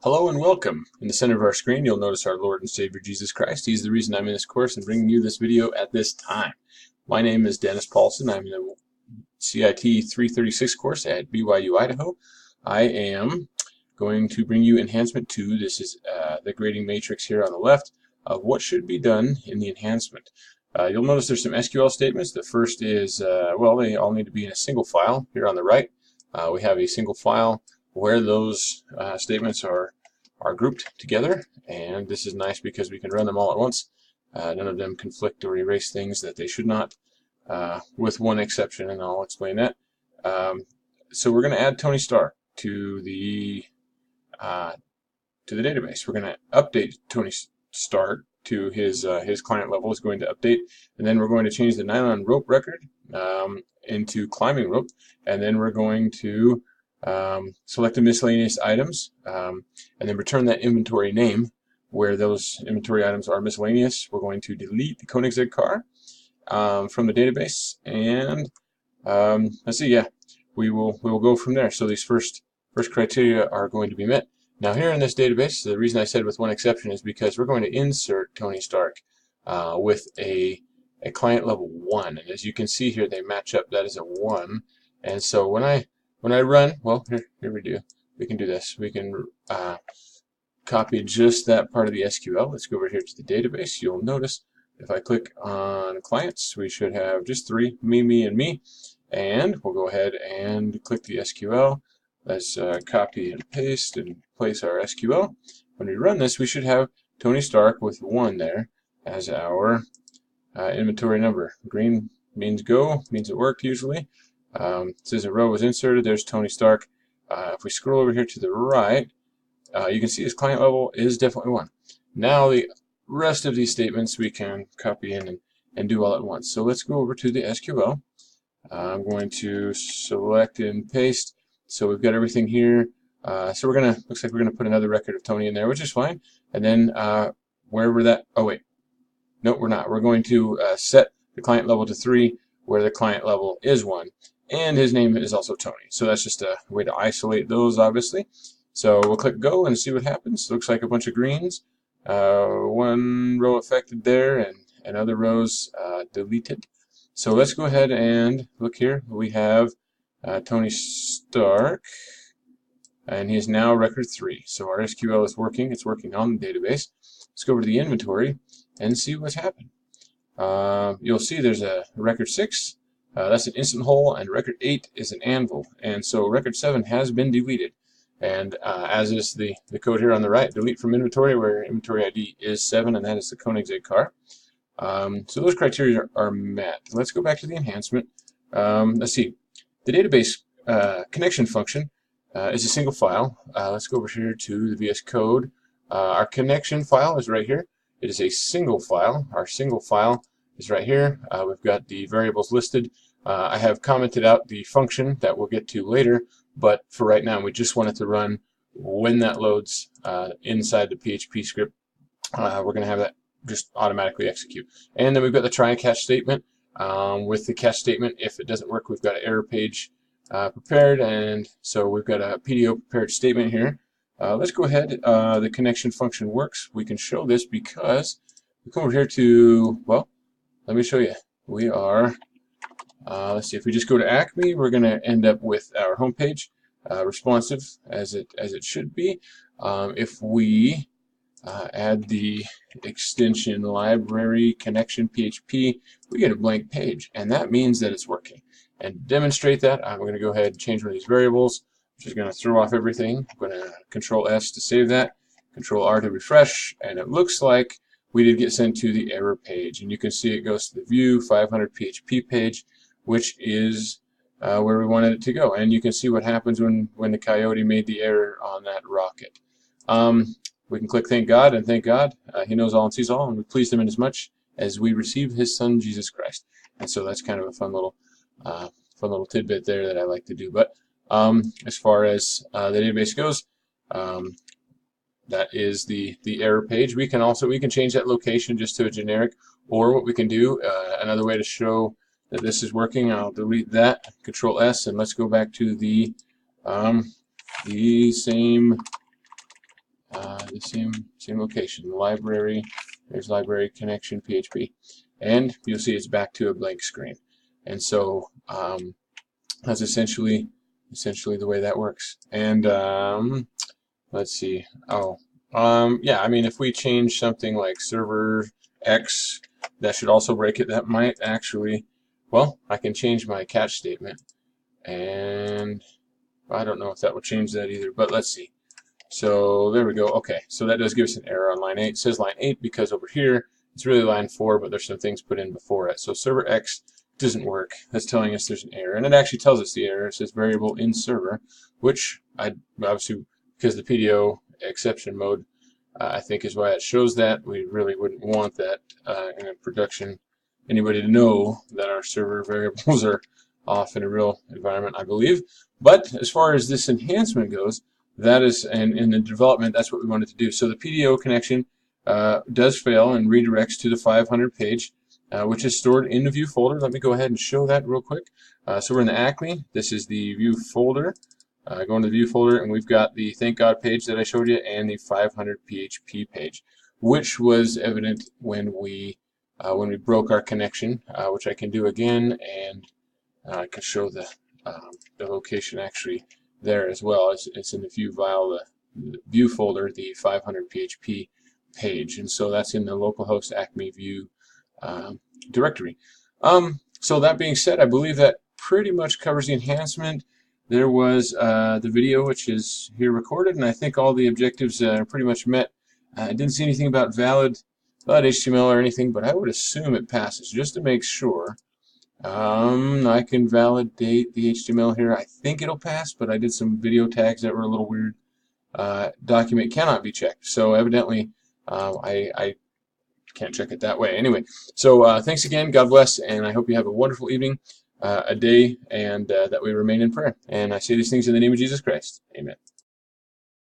Hello and welcome. In the center of our screen, you'll notice our Lord and Savior Jesus Christ. He's the reason I'm in this course and bringing you this video at this time. My name is Dennis Paulson. I'm in the CIT 336 course at BYU, Idaho. I am going to bring you enhancement 2. This is the grading matrix here on the left of what should be done in the enhancement. You'll notice there's some SQL statements. The first is, well, they all need to be in a single file. Here on the right, we have a single file where those statements are grouped together, and this is nice because we can run them all at once. None of them conflict or erase things that they should not, with one exception, and I'll explain that. So we're going to add Tony Stark to the database. We're going to update Tony Stark to his client level is going to update, and then we're going to change the nylon rope record into climbing rope, and then we're going to select the miscellaneous items, and then return that inventory name where those inventory items are miscellaneous. We're going to delete the Koenigsegg car from the database, and let's see, yeah, we will go from there. So these first criteria are going to be met. Now here in this database, the reason I said with one exception is because we're going to insert Tony Stark with a client level 1, and as you can see here, they match up. That is a 1, and so when I run, well, here we do. We can do this. We can copy just that part of the SQL. Let's go over here to the database. You'll notice if I click on clients, we should have just 3, me, and me. And we'll go ahead and click the SQL. Let's copy and paste and place our SQL. When we run this, we should have Tony Stark with 1 there as our inventory number. Green means go, means it worked usually. It says a row was inserted. There's Tony Stark. If we scroll over here to the right, you can see his client level is definitely 1. Now the rest of these statements we can copy in and do all at once. So let's go over to the SQL. I'm going to select and paste. So we've got everything here. So we're gonna, looks like we're gonna put another record of Tony in there, which is fine. And then wherever that, oh wait, no, we're not. We're going to set the client level to 3 where the client level is 1. And his name is also Tony. So that's just a way to isolate those, obviously. So we'll click go and see what happens. Looks like a bunch of greens. 1 row affected there and other rows deleted. So let's go ahead and look here. We have Tony Stark, and he is now record 3. So our SQL is working. It's working on the database. Let's go over to the inventory and see what's happened. You'll see there's a record 6. That's an instant hole, and record 8 is an anvil, and so record 7 has been deleted, and as is the code here on the right, delete from inventory where inventory ID is 7, and that is the Koenigsegg car. So those criteria are met. Let's go back to the enhancement. Let's see, the database connection function is a single file. Let's go over here to the VS Code. Our connection file is right here. It is a single file. Our single file is right here. We've got the variables listed. I have commented out the function that we'll get to later, but for right now we just want it to run when that loads inside the PHP script. We're going to have that just automatically execute. And then we've got the try and catch statement. With the catch statement, if it doesn't work, we've got an error page prepared, and so we've got a PDO prepared statement here. Let's go ahead. The connection function works. We can show this because we come over here to, well, let me show you. We are, let's see, if we just go to Acme, we're going to end up with our home page, responsive as it should be. If we add the extension library connection PHP, we get a blank page, and that means that it's working. And to demonstrate that, I'm going to go ahead and change one of these variables, which is going to throw off everything. I'm going to Control S to save that, Control R to refresh, and it looks like we did get sent to the error page, and you can see it goes to the view 500 PHP page, which is where we wanted it to go. And you can see what happens when the coyote made the error on that rocket. We can click thank God, and thank God he knows all and sees all, and we please him inasmuch as we receive his son Jesus Christ. And so that's kind of a fun little tidbit there that I like to do. But as far as the database goes, that is the error page. We can change that location just to a generic, or what we can do, another way to show that this is working, I'll delete that, Control S, and let's go back to the same the same location, library. There's library connection PHP, and you'll see it's back to a blank screen. And so that's essentially the way that works. And let's see. Oh, yeah. I mean, if we change something like server X, that should also break it. That might actually. Well, I can change my catch statement, and I don't know if that will change that either. But let's see. So there we go. Okay, so that does give us an error on line 8. It says line 8 because over here it's really line 4, but there's some things put in before it. So server X doesn't work. That's telling us there's an error, and it actually tells us the error. It says variable in server, which I obviously, because the PDO exception mode, I think is why it shows that. We really wouldn't want that in a production. Anybody to know that our server variables are off in a real environment, I believe. But as far as this enhancement goes, that is, and in the development, that's what we wanted to do. So the PDO connection does fail and redirects to the 500 page, which is stored in the view folder. Let me go ahead and show that real quick. So we're in the Acme. This is the view folder. Go into the view folder, and we've got the Thank God page that I showed you and the 500 PHP page, which was evident when we broke our connection, which I can do again, and I can show the location actually there as well. It's in the view file, the view folder, the 500 PHP page, and so that's in the localhost Acme view directory. So that being said, I believe that pretty much covers the enhancement. There was the video, which is here recorded, and I think all the objectives are pretty much met. I didn't see anything about valid HTML or anything, but I would assume it passes just to make sure. I can validate the HTML here. I think it'll pass, but I did some video tags that were a little weird. Document cannot be checked, so evidently I can't check it that way. Anyway, so thanks again. God bless, and I hope you have a wonderful evening, a day, and that we remain in prayer. And I say these things in the name of Jesus Christ. Amen.